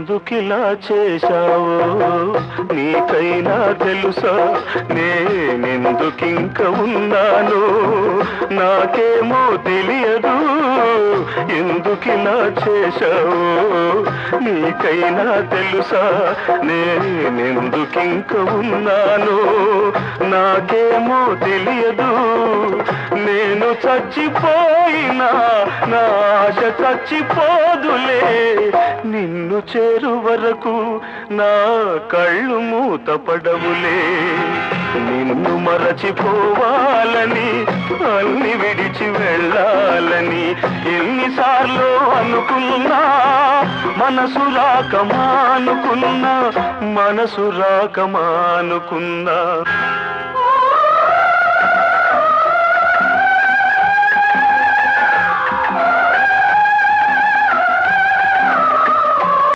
ఎందుకిలా చేశావో నీకైనా తెలుసా? నేనెందుకింక ఉన్నాను నాకేమో తెలియదు. ఎందుకిలా చేశావో నీకైనా తెలుసా? నేనెందుకింక ఉన్నాను నాకేమో తెలియదు. నేను చచ్చిపోయినా నా ఆశ చచ్చిపోదులే. నిన్ను చేరు వరకు నా కళ్ళు మూతపడవులే. నిన్ను మరచిపోవాలని అన్ని విడిచి వెళ్ళాలని ఎన్నిసార్లు అనుకున్నా మనసు రాకమానుకున్నా, మనసు రాకమానుకున్నా.